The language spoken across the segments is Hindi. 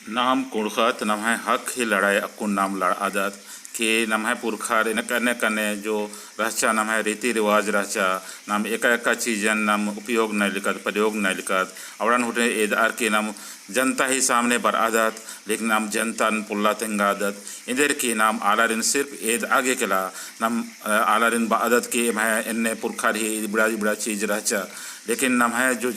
नाम कुड़खत नम है हक ही लड़ाई अकुन नाम लड़ आदत कि नम है पुरखार इन कने कने जो रहचा नम है रीति रिवाज रहचा नाम एका चीज़न नाम उपयोग न लिखत प्रयोग न लिखत अवड़न हुटे एदार के नाम जनता ही सामने पर आदत लेकिन नाम जनता पुल्ला तेंग आदत इधर की नाम आलारिन सिर्फ एद आगे केला नाम आलारिन आदत की मैं इन्ने पुरखार ही बड़ा चीज़ रहचा लेकिन नाम है जो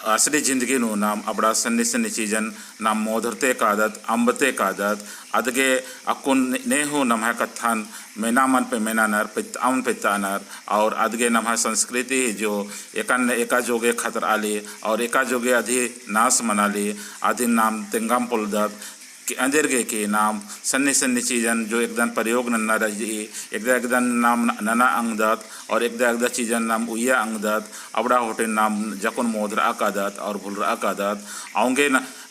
असली ज़िंदगी नु नाम अबड़ा सन्नी सन्नी चीज़न नाम मोधरते कादत अम्बते कादत अदगे अकुन ने हो नम है कत्थान मेना मन पे मेना नर पित अम पिता नर और अदगे नम है संस्कृति जो एका जोगे खतर आली और एका जोगे अधि नाश मना ली आदि नाम तिंगम पुलदत कि अंदर के नाम सन्नी सन्नी चीज़न जो एकदम प्रयोग नन्ना रही एकदम नाम नना अंगदत और एकदम चीज़न नाम उया अंगदत अबड़ा होटे नाम जकुन मोदर आकादत और भुलर आकादत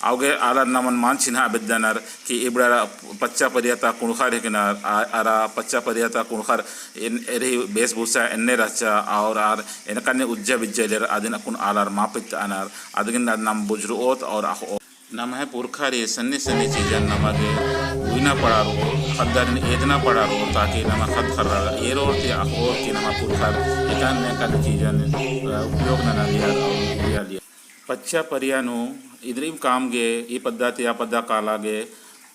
आगे आला नामन मान चिन्हा बिद्दनर कि इबड़ा पच्चा परियता कुणखार हेकनर आरा पच्चा परियता कुणखार इन एरी वेशभूषा एन्ने रचा और आर इनकने उज्जा बिज्जलेर आदिन अकुन आलार मापित अनर आदिन नाम बुजरुओत और नम है पुरखारी सन्नी सन्नी चीज़न नमगे उइना पड़ा रो खद्दर एदना पड़ा रो ताकि नम खद खर ये रोते और कि नम पुरखार एकान चीज़न उपयोग न लिया लिया पच्चा परियानु इधरी काम गे ये पद्धति या पद्दा कालागे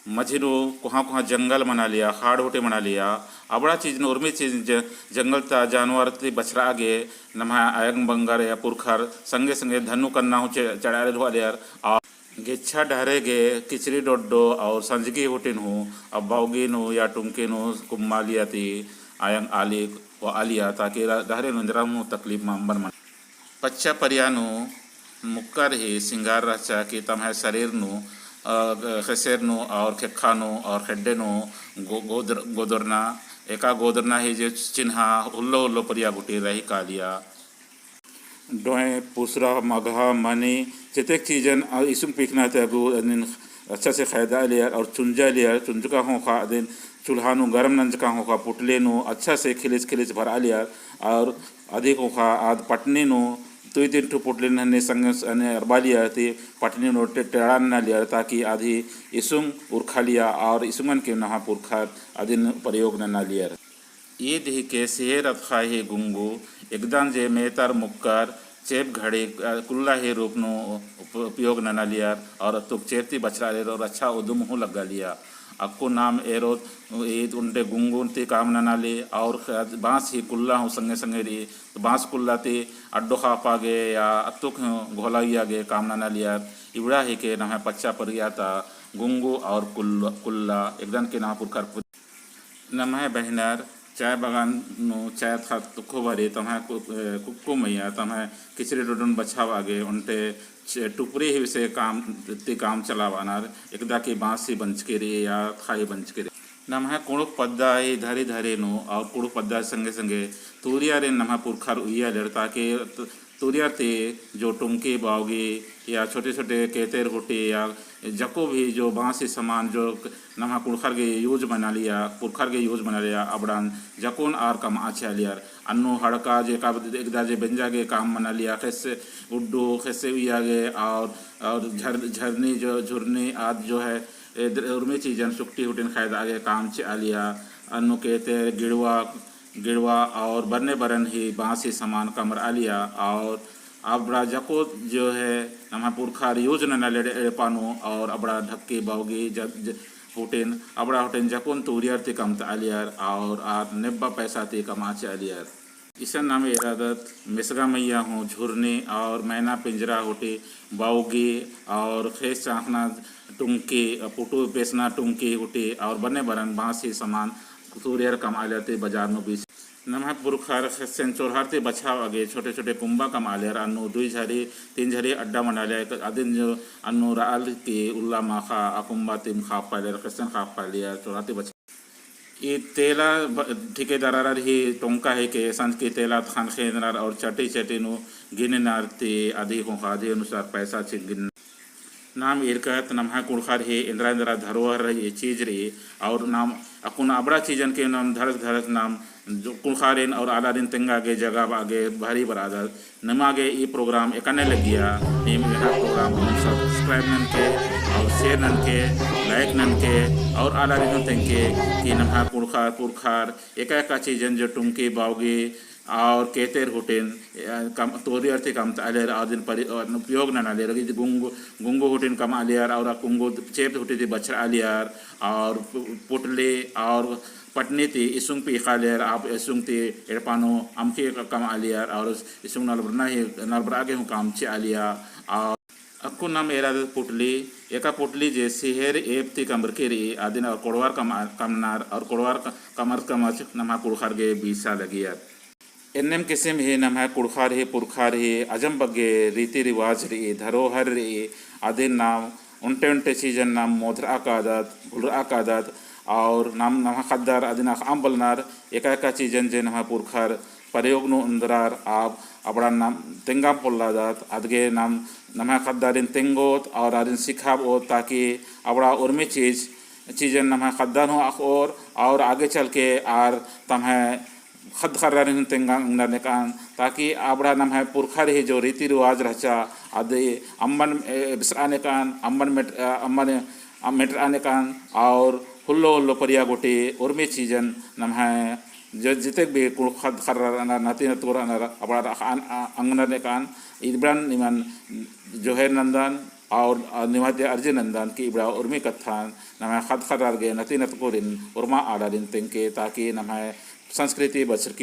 मझिनु कुहाँ जंगल मना लिया हाड़ होटे मना लिया अबड़ा चीज़ न उर्मी चीज़ जंगल ता जानवर ते बछड़ा गे नम आयंग बंगर या पुरखर संगे संगे धनु कन्ना हो चढ़ा यार और गेच्छा डहरे गे किचरी डोडो और संजगी होटिन हूँ अब बाउगिन हूँ या टुमकिन हूँ कुम्मालिया थी आयंग आली व आलिया ताकि डहरे नंदरा मुँह तकलीफ मांबर मन पच्चा परियानु मुक्कर ही सिंगार रचा कि तम है शरीर नु खसेर नु और खेखा नु और खेड्डे नु गोदरना एका गोदरना ही जो चिन्हा हुल्लो हुल्लो परिया गुटी रही कालिया डोए पुसरा मगहा मनी चितेक चीज़न इसुम पीखना थे अगु अच्छा से ख़ैदा लिया और चुंजा लिया चुंजका हो खा दिन चूल्हानु गरम नंज का हो खा पुटले नु अच्छा से खिलिच भरा लिया और अधिक हो खा आद पटनी नु तुई दिन टू पुटले ने संग ने अरबा लिया थी पटनी नु टेड़ान न लिया ताकि आधी इसुम उर्खा लिया और इसुमन के नहा पुरखा आदि प्रयोग न लिया ये देह के सेहर अतखा ही गुंगू एकदम जे मेतर मुक्कर चेप घड़ी कुल्ला ही रूप नो उपयोग न लिया और तुक चेरती बचरा ले और अच्छा उदुम हो लगा लिया अक्को नाम एरो ईद उनटे गुंगू ते काम न ले और बाँस ही कुल्ला हो संगे संगे रही तो बाँस कुल्ला ते अड्डो खा पागे या अतुक घोलाइया गे काम न लिया इबड़ा ही के नाम है पच्चा परिया था गुंगू और कुल्ला एकदम के नाम पुरखर नम है बहनर चाय बागान नो चाय था तुखो भरे तमें कुक्को मैया तमें किचरी डोडन बचाव आगे उनटे टुपरी ही से काम चलावानार एकदा की बाँसी बंच के रे या खाई बंच के रे नम है कुड़ुक पद्दा ही धरे धरे नो और कुड़ुक पद्दा संगे संगे तूरिया रे नम पुरखर उइया लड़ता के तूरिया ते जो टुमकी बावगी या छोटे छोटे केतेर होटे या जको भी जो बाँसी सामान जो नमा कुड़खर के यूज बना लिया पुरखर के यूज बना लिया अबड़ान जकोन आर कम आछा लिया अन्नो हड़का जे का एकदा जे बेंजा के काम बना लिया कैसे उड्डू कैसे उया गे और झरनी जो झुरनी आदि जो है उर्मी चीज़न सुक्टी हुटिन खायद आगे काम च लिया अन्नो कहते गिड़वा और बरने बरन ही बाँसी सामान कमर आलिया और अबड़ा जको जो है नम पुरखार यूज न ले पानो और अबड़ा ढक्की बावगी हुटेन अबड़ा हुटेन जकोन तूरियर ते कम आलियर और आर नेब्बा पैसा ते कम आचे आलियर ईसन नाम इरादत मिसगा मैया हूँ झुरने और मैना पिंजरा होटे बावगी और खेस चाखना टुमकी पुटू पेसना टुमकी होटे और बने बरन बाँसी सामान तूरियर कम आलियाते बाजार नो बीच नम पुरखार सेन चोरहारते बचाव आगे छोटे छोटे कुंभा कम आलियर अन्नु दुई झरी तीन झरी अड्डा मना लिया आदिन जो अन्नु राल के उल्ला माखा अकुंबा तिम खाप पालियर खसन खाप पालियर चोरहाते बचा ये तेला ठेकेदार ही टोंका है के संत के तेला खान खेनर और चटी नु गिननार ते आदि को आदि अनुसार पैसा गिन नाम इरकत नम है कुड़खार है इंदिरा इंदिरा धरोहर ये चीज रही और नाम अकुन अबड़ा चीजन के नाम धड़क धड़क नाम जो कुड़खारिन और आलारिन तेंगा के जगह आगे भारी बरादर नमागे ये प्रोग्राम एकने लग गया ये मेरा प्रोग्राम सब्सक्राइब नन के और शेयर नन के लाइक नन के और आलारिन तेंगे कि नम्हा कुड़खार पुरखार एक चीजन जो टुमकी बावगी और केतेर हुटेन कम तोरी अर्थे कम तालेर और दिन परि उपयोग न नाले रगी गुंगो गुंगो हुटेन कम आलियार और गुंगो चेप हुटे थी बच्चा आलियार और पुटले और पटनी थी इसुंग पी खालियार आप इसुंग थी एड़पानो अमके कम आलियार और इसुंग नलबरना ही नलबरा के हूँ काम चे आलिया और अक्कू नाम एरा पुटली एका पुटली जे सिहेर एप थी कमर के रही आदिन और कोड़वार कमनार और कोड़वार कमर कमच नमा कुड़खार के बीसा लगियार एनम किस्म ही नम है कुड़खार ही पुरखार ही अजम बगे रीति रिवाज रही धरोहर रही आदि नाम उनटे उनटे चीजन नाम मोधरा का आदत भुलरा का आदत और नाम नम खद्दार आदि ना आम बलनार एका चीजन जे नम पुरखार प्रयोग नो अंदरार आप अबड़ा नाम तेंगा पोल्ला दात आदगे नाम नम खद्दारिन तेंगोत और आदिन सिखाब ओ ताकि अबड़ा उर्मी चीजन नम खद्दार हो और आगे चल के आर तम खद खर्रारिन तेंगा अंगने कान ताकि आबड़ा नम है पुरखा रही जो रीति रिवाज रहचा आदि अम्मन बिसराने कान अम्मन मेटराने कान और हुल्लो हुल्लो परिया गोटी उर्मी चीजन नम है जो जिते भी खद खर्रा नाती नतुरा अबड़ा अंगने कान इब्रान निमन जोहेर नंदन और निवाद्य अर्जुन नंदन की इबड़ा उर्मी कथान नम खद खर्रार गे नती नतकुरिन उर्मा आडारिन तेंके ताकि नम संस्कृति बचर की